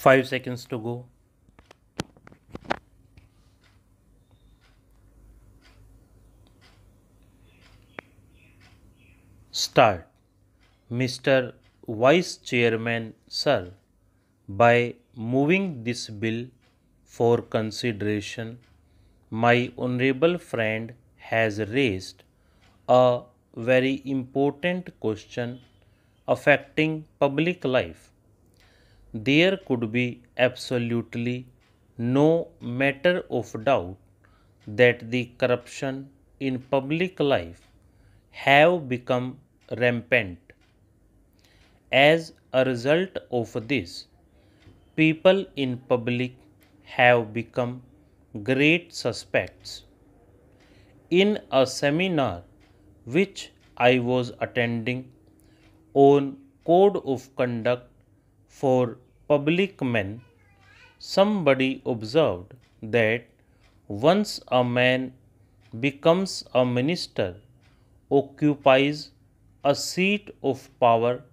5 seconds to go. Start. Mr. Vice Chairman, sir, by moving this bill for consideration, my honorable friend has raised a very important question affecting public life. There could be absolutely no matter of doubt that the corruption in public life have become rampant. As a result of this, people in public have become great suspects. In a seminar which I was attending on code of conduct for public men, somebody observed that once a man becomes a minister, occupies a seat of power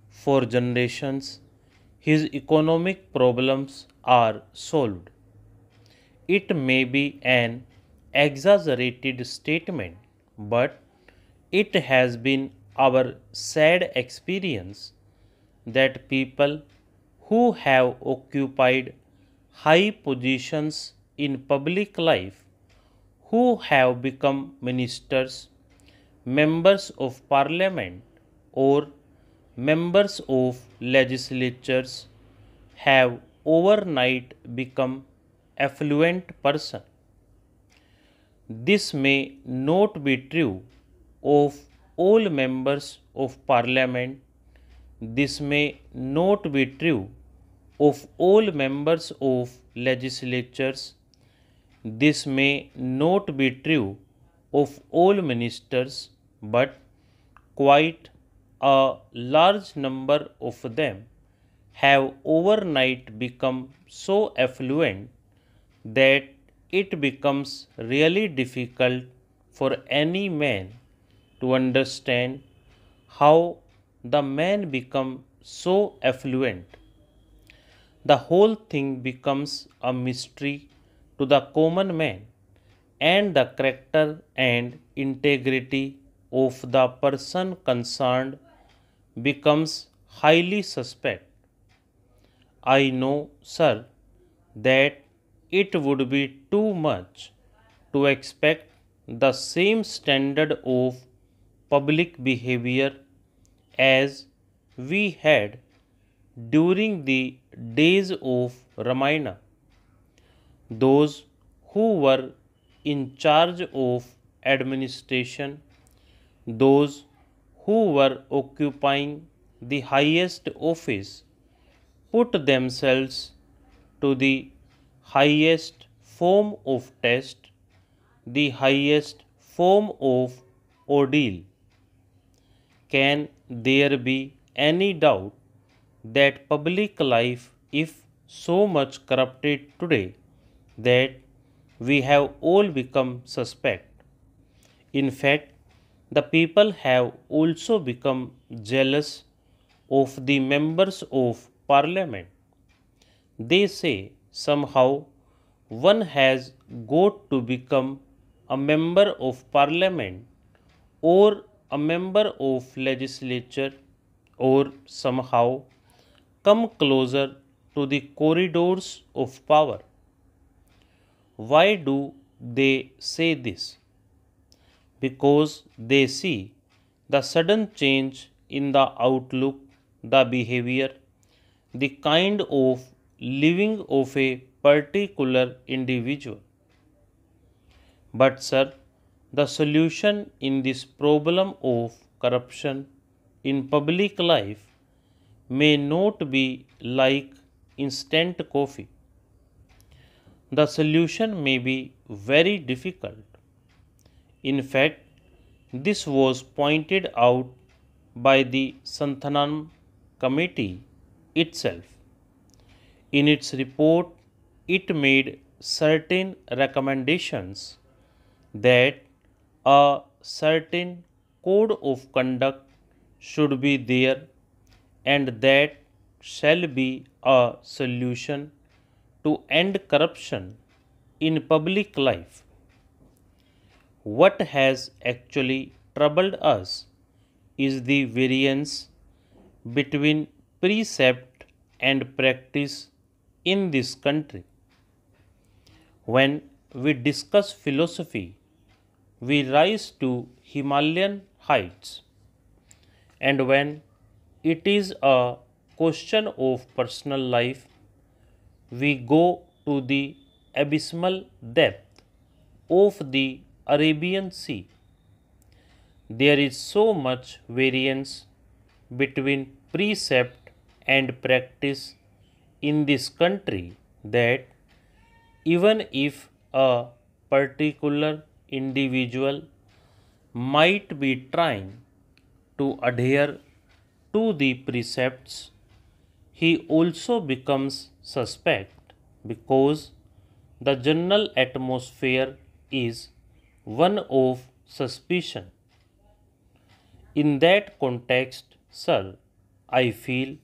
for generations, his economic problems are solved. It may be an exaggerated statement, but it has been our sad experience that people who have occupied high positions in public life, who have become ministers, members of parliament, or members of legislatures, have overnight become affluent person. This may not be true of all members of parliament. This may not be true of all members of legislatures. This may not be true of all ministers, but quite a large number of them have overnight become so affluent that it becomes really difficult for any man to understand how the man become so affluent. The whole thing becomes a mystery to the common man, and the character and integrity of the person concerned becomes highly suspect. I know, sir, that it would be too much to expect the same standard of public behavior as we had during the days of Ramayana. Those who were in charge of administration, those who were occupying the highest office, put themselves to the highest form of test, the highest form of ordeal. Can there be any doubt that public life is so much corrupted today that we have all become suspect? In fact, the people have also become jealous of the members of parliament. They say somehow one has got to become a member of parliament or a member of legislature or somehow come closer to the corridors of power. Why do they say this? Because they see the sudden change in the outlook, the behavior, the kind of living of a particular individual. But, sir, the solution in this problem of corruption in public life may not be like instant coffee. The solution may be very difficult. In fact, this was pointed out by the Santhanam Committee itself. In its report, it made certain recommendations that a certain code of conduct should be there and that shall be a solution to end corruption in public life. What has actually troubled us is the variance between precept and practice in this country. When we discuss philosophy, we rise to Himalayan heights, and when it is a question of personal life, we go to the abysmal depth of the Arabian Sea. There is so much variance between precept and practice in this country that even if a particular individual might be trying to adhere to the precepts, he also becomes suspect because the general atmosphere is one of suspicion. In that context, sir, I feel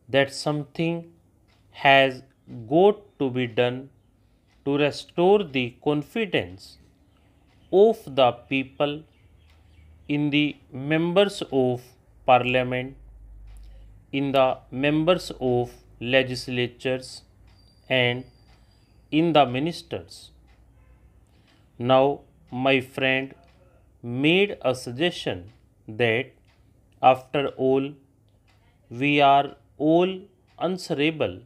that something has got to be done to restore the confidence of the people in the members of parliament, in the members of legislatures, and in the ministers. Now, my friend made a suggestion that after all, we are all answerable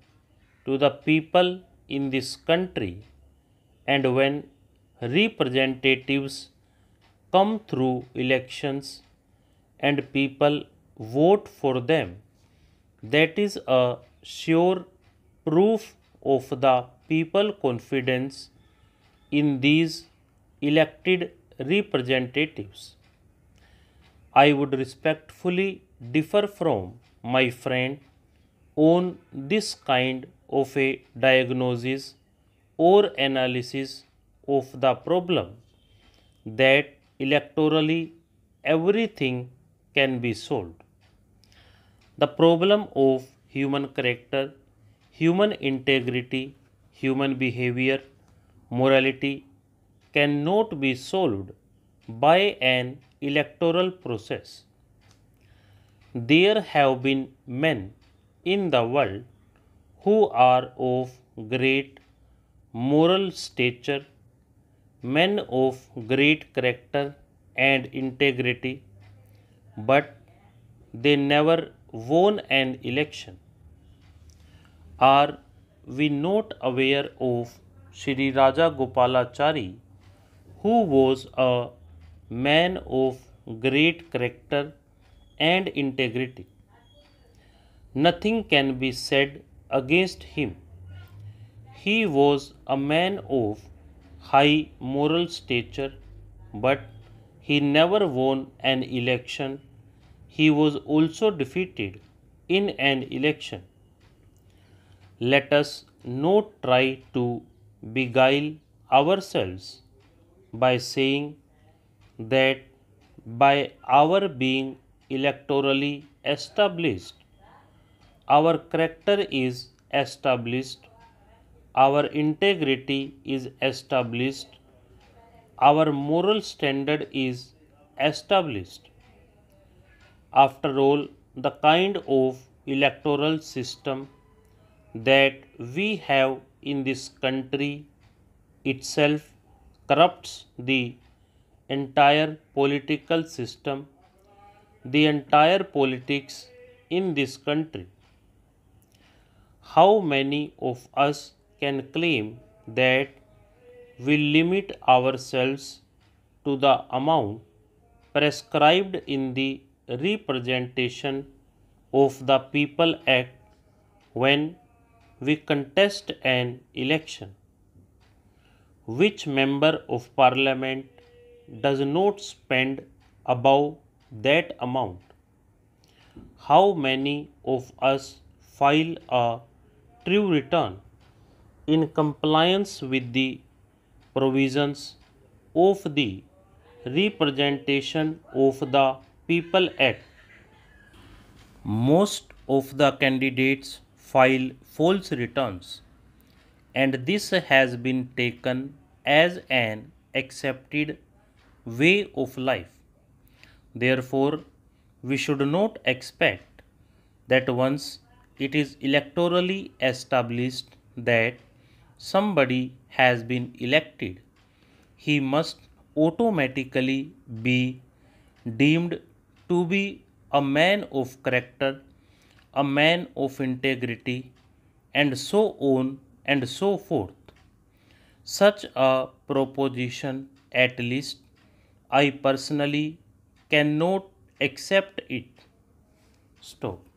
to the people in this country, and when representatives come through elections and people vote for them, that is a sure proof of the people confidence in these elected representatives. I would respectfully differ from my friend on this kind of a diagnosis or analysis of the problem that electorally everything can be solved. The problem of human character, human integrity, human behavior, morality cannot be solved by an electoral process. There have been men in the world who are of great moral stature, men of great character and integrity, but they never won an election. Are we not aware of Shri Raja Gopalachari, who was a man of great character and integrity? Nothing can be said against him. He was a man of high moral stature, but he never won an election. He was also defeated in an election. Let us not try to beguile ourselves by saying that by our being electorally established, our character is established, our integrity is established, our moral standard is established. After all, the kind of electoral system that we have in this country itself corrupts the entire political system, the entire politics in this country. How many of us can claim that we limit ourselves to the amount prescribed in the Representation of the People Act when we contest an election? Which member of parliament does not spend above that amount? How many of us file a true return in compliance with the provisions of the Representation of the People Act? Most of the candidates file false returns, and this has been taken as an accepted way of life. Therefore, we should not expect that once it is electorally established that somebody has been elected, he must automatically be deemed to be a man of character, a man of integrity, and so on and so forth. Such a proposition, at least I personally cannot accept it. Stop.